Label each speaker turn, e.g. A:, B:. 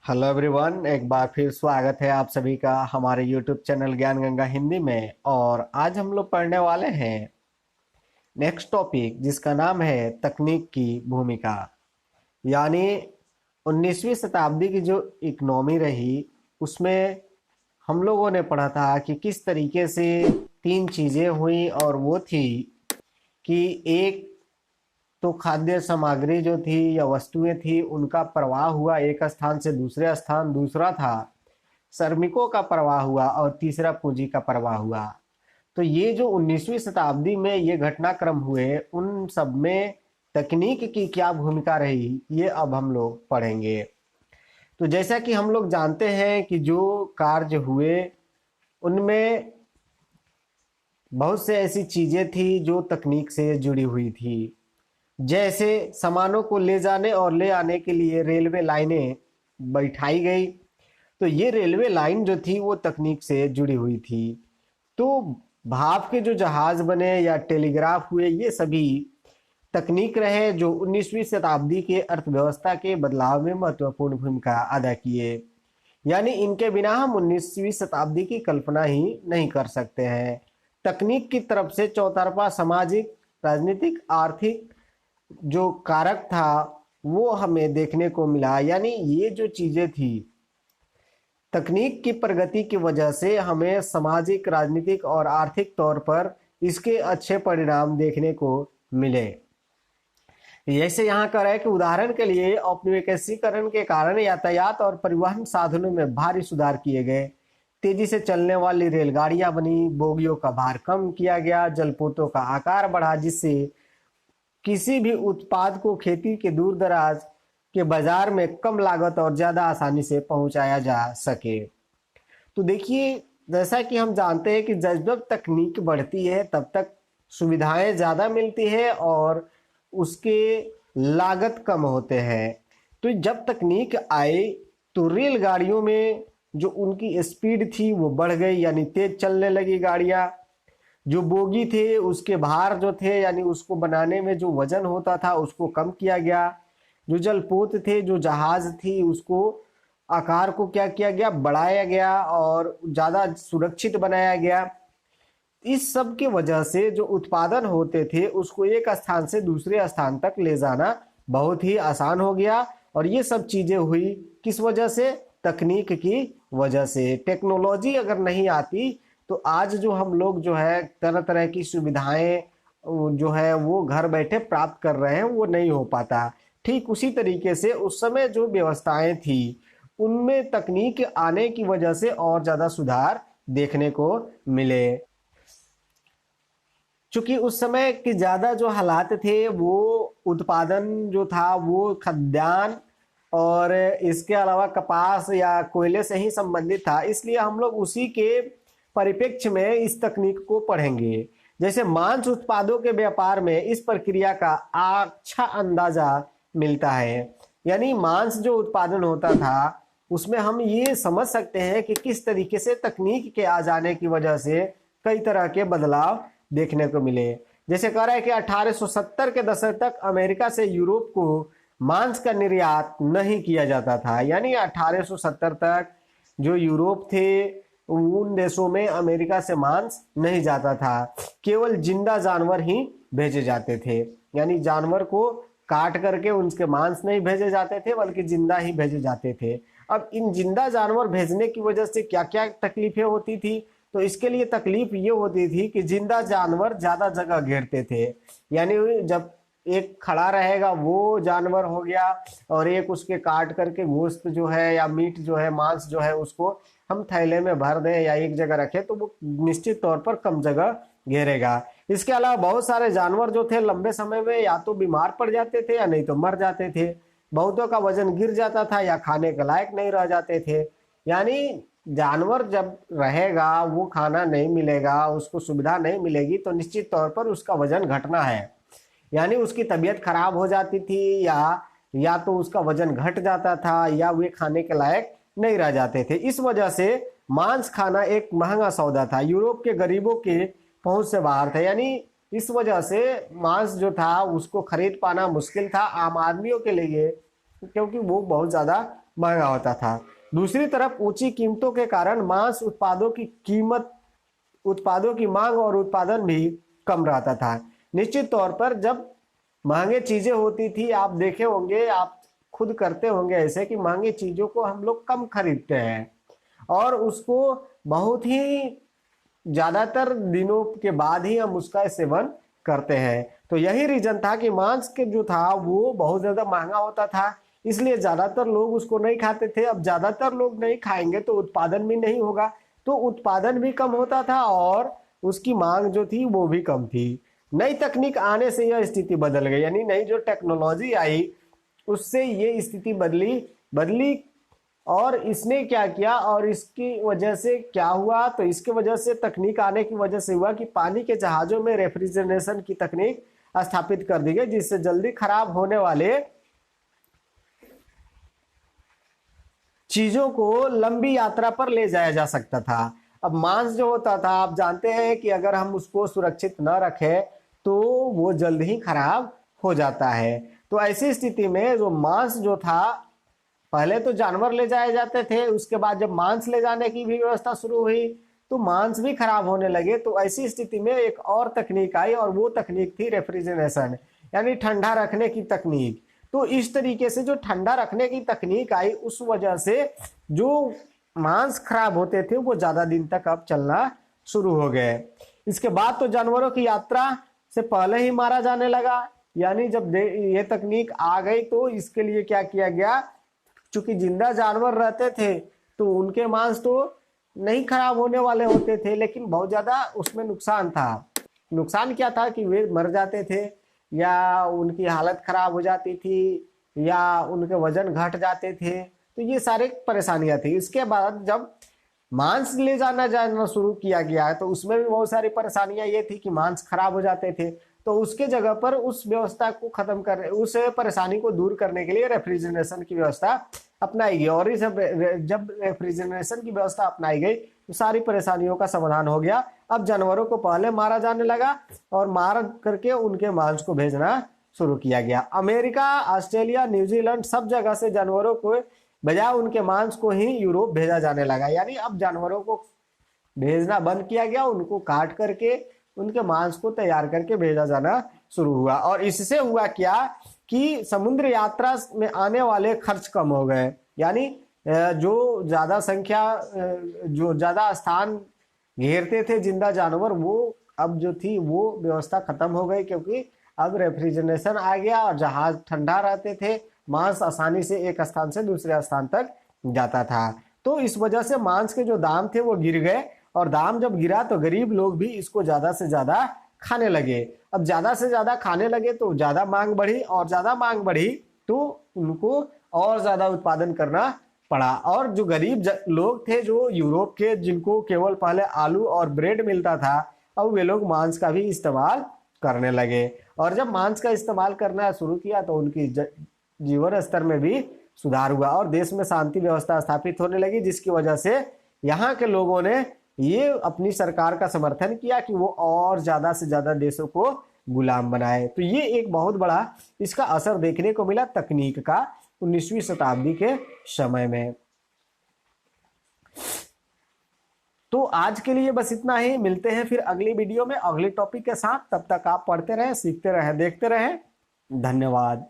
A: Hello everyone, एक बार फिर स्वागत है आप सभी का हमारे यूट्यूब चैनल ज्ञान गंगा हिंदी में। और आज हम लोग पढ़ने वाले हैं नेक्स्ट टॉपिक, जिसका नाम है तकनीक की भूमिका। यानी 19वीं शताब्दी की जो इकोनॉमी रही, उसमें हम लोगों ने पढ़ा था कि किस तरीके से तीन चीज़ें हुई। और वो थी कि एक तो खाद्य सामग्री जो थी या वस्तुएं थी, उनका प्रवाह हुआ एक स्थान से दूसरे स्थान। दूसरा था श्रमिकों का प्रवाह हुआ और तीसरा पूंजी का प्रवाह हुआ। तो ये जो 19वीं शताब्दी में ये घटनाक्रम हुए, उन सब में तकनीक की क्या भूमिका रही, ये अब हम लोग पढ़ेंगे। तो जैसा कि हम लोग जानते हैं कि जो कार्य हुए उनमें बहुत से ऐसी चीजें थी जो तकनीक से जुड़ी हुई थी। जैसे सामानों को ले जाने और ले आने के लिए रेलवे लाइनें बैठाई गई। तो ये रेलवे लाइन जो थी वो तकनीक से जुड़ी हुई थी। तो भाप के जो जहाज बने या टेलीग्राफ हुए, ये सभी तकनीक रहे जो 19वीं शताब्दी के अर्थव्यवस्था के बदलाव में महत्वपूर्ण भूमिका अदा किए। यानी इनके बिना हम 19वीं शताब्दी की कल्पना ही नहीं कर सकते हैं। तकनीक की तरफ से चौतरफा सामाजिक, राजनीतिक, आर्थिक जो कारक था वो हमें देखने को मिला। यानी ये जो चीजें थी, तकनीक की प्रगति की वजह से हमें सामाजिक, राजनीतिक और आर्थिक तौर पर इसके अच्छे परिणाम देखने को मिले। जैसे यहाँ कर है कि उदाहरण के लिए औपनिवेशीकरण के कारण यातायात और परिवहन साधनों में भारी सुधार किए गए। तेजी से चलने वाली रेलगाड़ियां बनी, बोगियों का भार कम किया गया, जलपोतों का आकार बढ़ा, जिससे किसी भी उत्पाद को खेती के दूर दराज के बाजार में कम लागत और ज्यादा आसानी से पहुंचाया जा सके। तो देखिए, जैसा कि हम जानते हैं कि जब जब तकनीक बढ़ती है तब तक सुविधाएं ज्यादा मिलती है और उसके लागत कम होते हैं। तो जब तकनीक आई तो रेलगाड़ियों में जो उनकी स्पीड थी वो बढ़ गई, यानी तेज चलने लगी गाड़ियां। जो बोगी थे उसके भार जो थे, यानी उसको बनाने में जो वजन होता था उसको कम किया गया। जो जलपोत थे, जो जहाज थी, उसको आकार को क्या किया गया, बढ़ाया गया और ज्यादा सुरक्षित बनाया गया। इस सब की वजह से जो उत्पादन होते थे उसको एक स्थान से दूसरे स्थान तक ले जाना बहुत ही आसान हो गया। और ये सब चीजें हुई किस वजह से? तकनीक की वजह से। टेक्नोलॉजी अगर नहीं आती तो आज जो हम लोग जो है तरह तरह की सुविधाएं जो है वो घर बैठे प्राप्त कर रहे हैं, वो नहीं हो पाता। ठीक उसी तरीके से उस समय जो व्यवस्थाएं थी उनमें तकनीक आने की वजह से और ज्यादा सुधार देखने को मिले। चूंकि उस समय के ज्यादा जो हालात थे वो उत्पादन जो था वो खाद्यान्न और इसके अलावा कपास या कोयले से ही संबंधित था, इसलिए हम लोग उसी के परिप्रेक्ष्य में इस तकनीक को पढ़ेंगे। जैसे मांस उत्पादों के व्यापार में इस प्रक्रिया का अच्छा अंदाजा मिलता है। यानी मांस जो उत्पादन होता था उसमें हम ये समझ सकते हैं कि किस तरीके से तकनीक के आ जाने की वजह से कई तरह के बदलाव देखने को मिले। जैसे कह रहा है कि 1870 के दशक तक अमेरिका से यूरोप को मांस का निर्यात नहीं किया जाता था। यानी 1870 तक जो यूरोप थे उन देशों में अमेरिका से मांस नहीं जाता था, केवल जिंदा जानवर ही भेजे जाते थे। यानी जानवर को काट करके उनके मांस नहीं भेजे जाते थे बल्कि जिंदा ही भेजे जाते थे। अब इन जिंदा जानवर भेजने की वजह से क्या क्या तकलीफें होती थी? तो इसके लिए तकलीफ ये होती थी कि जिंदा जानवर ज्यादा जगह घेरते थे। यानी जब एक खड़ा रहेगा वो जानवर हो गया और एक उसके काट करके गोश्त जो है या मीट जो है, मांस जो है, उसको हम थैले में भर दें या एक जगह रखें तो वो निश्चित तौर पर कम जगह घेरेगा। इसके अलावा बहुत सारे जानवर जो थे लंबे समय में या तो बीमार पड़ जाते थे या नहीं तो मर जाते थे। बहुतों का वजन गिर जाता था या खाने के लायक नहीं रह जाते थे। यानी जानवर जब रहेगा वो खाना नहीं मिलेगा, उसको सुविधा नहीं मिलेगी तो निश्चित तौर पर उसका वजन घटना है। यानी उसकी तबीयत खराब हो जाती थी या तो उसका वजन घट जाता था या वे खाने के लायक नहीं रह जाते थे। इस वजह से मांस खाना एक महंगा सौदा था, यूरोप के गरीबों के पहुंच से बाहर था। यानी इस वजह से मांस जो था उसको खरीद पाना मुश्किल था आम आदमियों के लिए। क्योंकि वो बहुत ज़्यादा महंगा होता था। दूसरी तरफ ऊंची कीमतों के कारण मांस उत्पादों की मांग और उत्पादन भी कम रहता था। निश्चित तौर पर जब महंगे चीजें होती थी, आप देखे होंगे, आप खुद करते होंगे ऐसे कि महंगी चीजों को हम लोग कम खरीदते हैं और उसको बहुत ही ज्यादातर दिनों के बाद ही हम उसका सेवन करते हैं। तो यही रीजन था कि मांस के जो था वो बहुत ज्यादा महंगा होता था, इसलिए ज्यादातर लोग उसको नहीं खाते थे। अब ज्यादातर लोग नहीं खाएंगे तो उत्पादन भी नहीं होगा, तो उत्पादन भी कम होता था और उसकी मांग जो थी वो भी कम थी। नई तकनीक आने से यह स्थिति बदल गई, यानी नई जो टेक्नोलॉजी आई उससे ये स्थिति बदली बदली और इसने क्या किया और इसकी वजह से क्या हुआ, तो इसकी वजह से तकनीक आने की वजह से हुआ कि पानी के जहाजों में रेफ्रिजरेशन की तकनीक स्थापित कर दी गई, जिससे जल्दी खराब होने वाले चीजों को लंबी यात्रा पर ले जाया जा सकता था। अब मांस जो होता था, आप जानते हैं कि अगर हम उसको सुरक्षित न रखें तो वो जल्द ही खराब हो जाता है। तो ऐसी स्थिति में जो मांस जो था, पहले तो जानवर ले जाए जाते थे, उसके बाद जब मांस ले जाने की भी व्यवस्था शुरू हुई तो मांस भी खराब होने लगे। तो ऐसी स्थिति में एक और तकनीक आई और वो तकनीक थी रेफ्रिजरेशन, यानी ठंडा रखने की तकनीक। तो इस तरीके से जो ठंडा रखने की तकनीक आई, उस वजह से जो मांस खराब होते थे वो ज्यादा दिन तक अब चलना शुरू हो गए। इसके बाद तो जानवरों की यात्रा से पहले ही मारा जाने लगा, यानी जब ये तकनीक आ गई तो इसके लिए क्या किया गया, चूंकि जिंदा जानवर रहते थे तो उनके मांस तो नहीं खराब होने वाले होते थे, लेकिन बहुत ज्यादा उसमें नुकसान था। नुकसान क्या था कि वे मर जाते थे या उनकी हालत खराब हो जाती थी या उनके वजन घट जाते थे, तो ये सारे परेशानियां थी। इसके बाद जब मांस ले जाना शुरू किया गया तो उसमें भी बहुत सारी परेशानियां ये थी कि मांस खराब हो जाते थे। तो उसके जगह पर उस व्यवस्था को खत्म कर उस परेशानी को दूर करने के लिए रेफ्रिजरेशन की व्यवस्था अपनाई गई और जब रेफ्रिजरेशन की व्यवस्था अपनाई गई तो सारी परेशानियों का समाधान हो गया। अब जानवरों को पहले मारा जाने लगा और मार करके उनके मांस को भेजना शुरू किया गया। अमेरिका, ऑस्ट्रेलिया, न्यूजीलैंड सब जगह से जानवरों को बजाय उनके मांस को ही यूरोप भेजा जाने लगा, यानी अब जानवरों को भेजना बंद किया गया, उनको काट करके उनके मांस को तैयार करके भेजा जाना शुरू हुआ। और इससे हुआ क्या कि समुद्र यात्रा में आने वाले खर्च कम हो गए, यानी जो ज्यादा स्थान घेरते थे जिंदा जानवर, वो अब जो थी वो व्यवस्था खत्म हो गई, क्योंकि अब रेफ्रिजरेशन आ गया और जहाज ठंडा रहते थे, मांस आसानी से एक स्थान से दूसरे स्थान तक जाता था। तो इस वजह से मांस के जो दाम थे वो गिर गए और दाम जब गिरा तो गरीब लोग भी इसको ज्यादा से ज्यादा खाने लगे। अब ज्यादा से ज्यादा खाने लगे तो ज्यादा मांग बढ़ी और ज्यादा मांग बढ़ी तो उनको और ज्यादा उत्पादन करना पड़ा। और जो गरीब लोग थे जो यूरोप के, जिनको केवल पहले आलू और ब्रेड मिलता था, अब वे लोग मांस का भी इस्तेमाल करने लगे। और जब मांस का इस्तेमाल करना शुरू किया तो उनकी जीवन स्तर में भी सुधार हुआ और देश में शांति व्यवस्था स्थापित होने लगी, जिसकी वजह से यहाँ के लोगों ने ये अपनी सरकार का समर्थन किया कि वो और ज्यादा से ज्यादा देशों को गुलाम बनाए। तो ये एक बहुत बड़ा इसका असर देखने को मिला तकनीक का 19वीं शताब्दी के समय में। तो आज के लिए बस इतना ही, मिलते हैं फिर अगली वीडियो में अगले टॉपिक के साथ। तब तक आप पढ़ते रहें, सीखते रहें, देखते रहें। धन्यवाद।